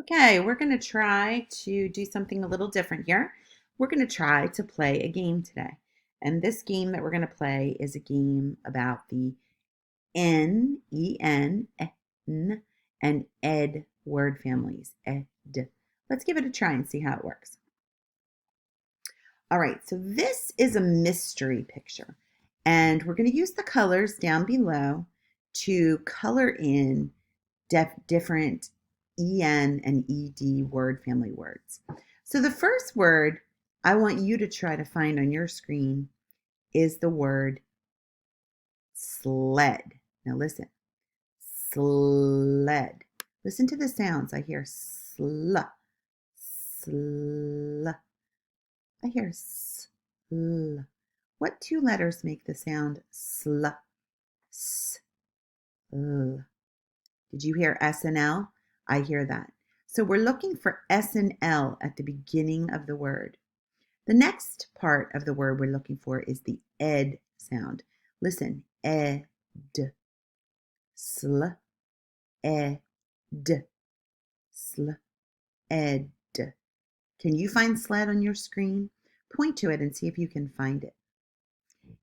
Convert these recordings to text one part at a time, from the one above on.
Okay, we're going to try to do something a little different here. We're going to try to play a game today. And this game that we're going to play is a game about the N, E-N, N, and ed word families. Ed. Let's give it a try and see how it works. All right, so this is a mystery picture. And we're going to use the colors down below to color in different EN and ED word family words. So the first word I want you to try to find on your screen is the word sled. Now listen, sled. Listen to the sounds. I hear sl, sl. I hear sl. What two letters make the sound sl? S, l. Did you hear S and L? I hear that. So we're looking for S and L at the beginning of the word. The next part of the word we're looking for is the ed sound. Listen, ed, sl, ed, sl, ed. Can you find sled on your screen? Point to it and see if you can find it.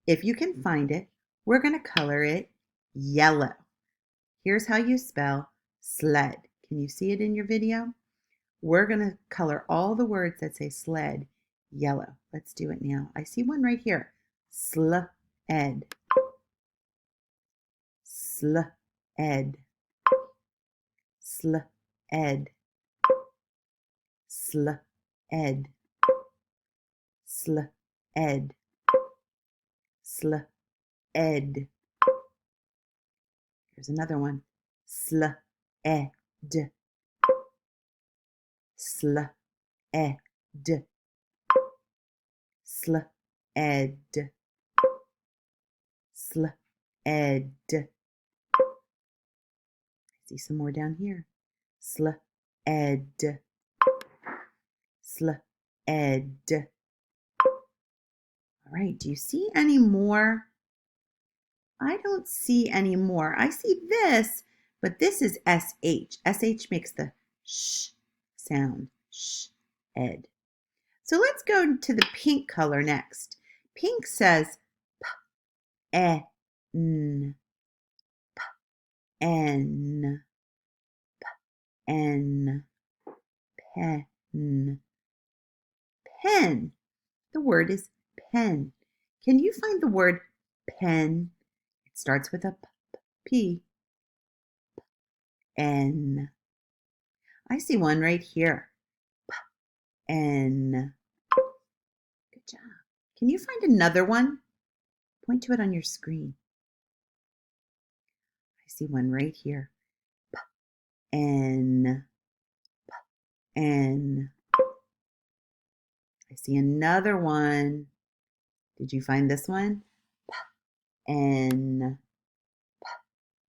If you can find it, we're going to color it yellow. Here's how you spell sled. Can you see it in your video? We're going to color all the words that say sled yellow. Let's do it now. I see one right here. Sl-ed. Sl-ed. Sl-ed. Sl-ed. Sl-ed. Sl-ed. Here's another one. Sl-ed. Sl-ed. Sl-ed. Sl-ed. I see some more down here. Sl-ed. Sl-ed. All right, do you see any more? I don't see any more. I see this, but this is SH. SH makes the sh sound. Sh-ed. So let's go to the pink color next. Pink says p-e-n, p-en, p-en, pen, pen. The word is pen. Can you find the word pen? It starts with a p, n. I see one right here. N. Good job. Can you find another one? Point to it on your screen. I see one right here. N. N. I see another one. Did you find this one? N.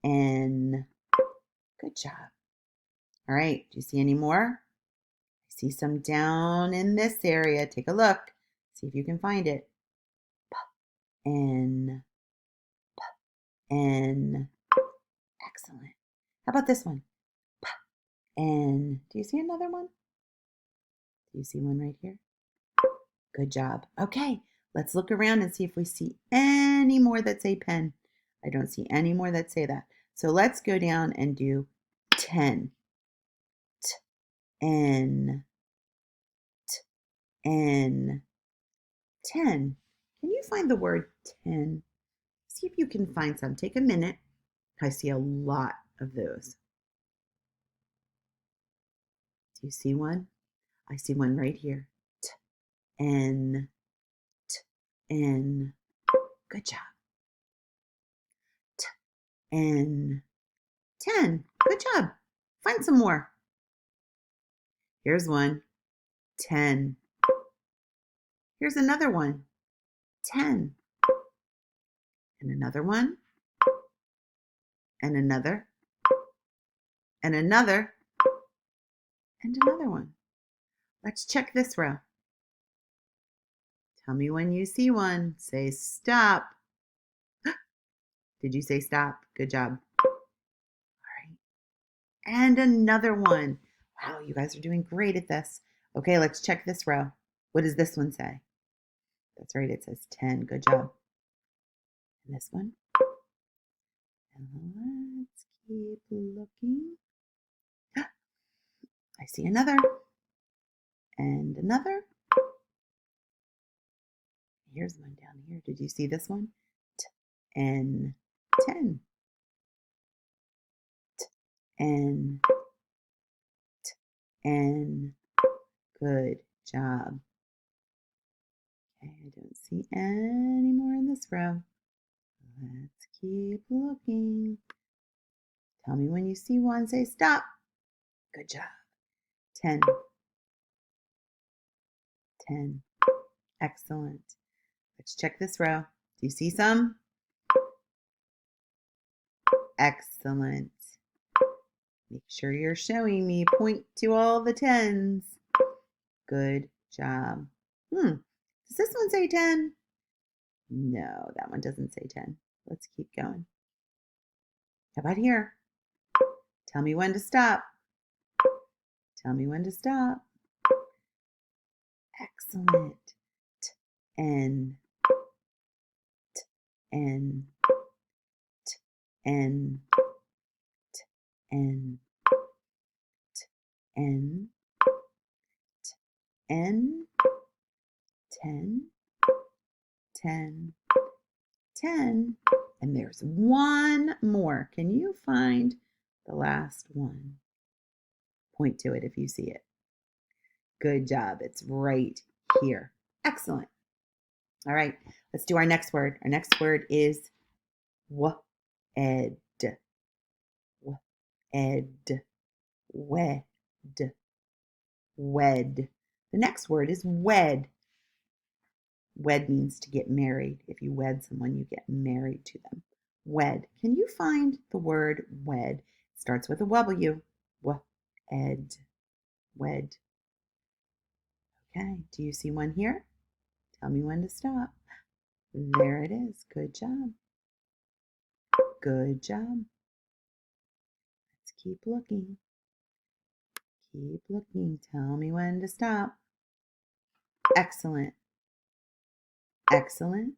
N. Good job. All right. Do you see any more? I see some down in this area. Take a look. See if you can find it. N. N. Excellent. How about this one? N. Do you see another one? Do you see one right here? Good job. Okay, let's look around and see if we see any more that say pen. I don't see any more that say that. So let's go down and do 10. T-N. T-N. 10. Can you find the word 10? See if you can find some. Take a minute. I see a lot of those. Do you see one? I see one right here. T-N. T-N. Good job. T-N. 10. Good job. Find some more. Here's one. 10. Here's another one. 10. And another one. And another. And another. And another one. Let's check this row. Tell me when you see one. Say stop. Did you say stop? Good job. All right. And another one. Wow, you guys are doing great at this. Okay, let's check this row. What does this one say? That's right, it says 10. Good job. And this one? And let's keep looking. I see another. And another. Here's one down here. Did you see this one? N 10. N N. Good job. Okay, I don't see any more in this row. Let's keep looking. Tell me when you see one. Say stop. Good job. 10. 10. Excellent. Let's check this row. Do you see some? Excellent. Make sure you're showing me. Point to all the 10s. Good job. Does this one say 10? No, that one doesn't say 10. Let's keep going. How about here? Tell me when to stop. Tell me when to stop. Excellent. N N N N N N 10 10 10. And there's one more. Can you find the last one? Point to it if you see it. Good job. It's right here. Excellent. All right, let's do our next word. Our next word is wed. Wed. Wed. Wed. The next word is wed. Wed means to get married. If you wed someone, you get married to them. Wed. Can you find the word wed? It starts with a W. Wed. Wed. Okay, do you see one here? Tell me when to stop. There it is. Good job. Good job. Let's keep looking. Keep looking. Tell me when to stop. Excellent. Excellent.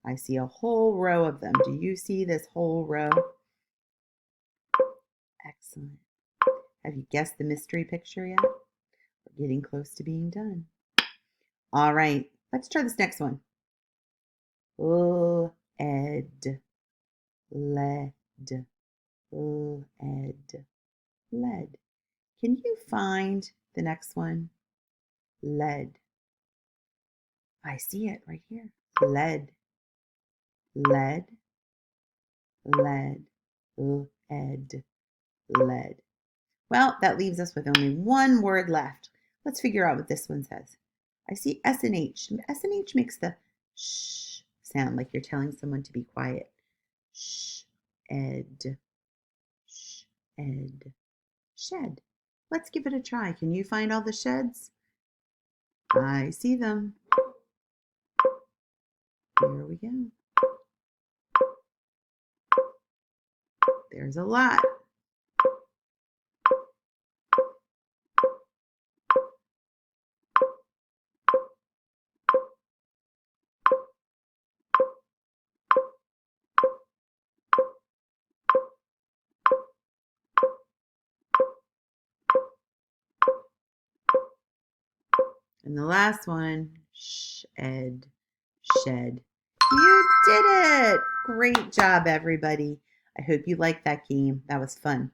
I see a whole row of them. Do you see this whole row? Excellent. Have you guessed the mystery picture yet? We're getting close to being done. All right, let's try this next one. Ed. Led. Led. Led. Can you find the next one? Led. I see it right here. Led. Led. Led. Led. Led. Well, that leaves us with only one word left. Let's figure out what this one says. I see S and H. S and H makes the sh sound, like you're telling someone to be quiet. Sh, ed, sh, ed, shed. Let's give it a try. Can you find all the sheds? I see them. Here we go. There's a lot. And the last one, shed, shed. You did it! Great job, everybody. I hope you liked that game. That was fun.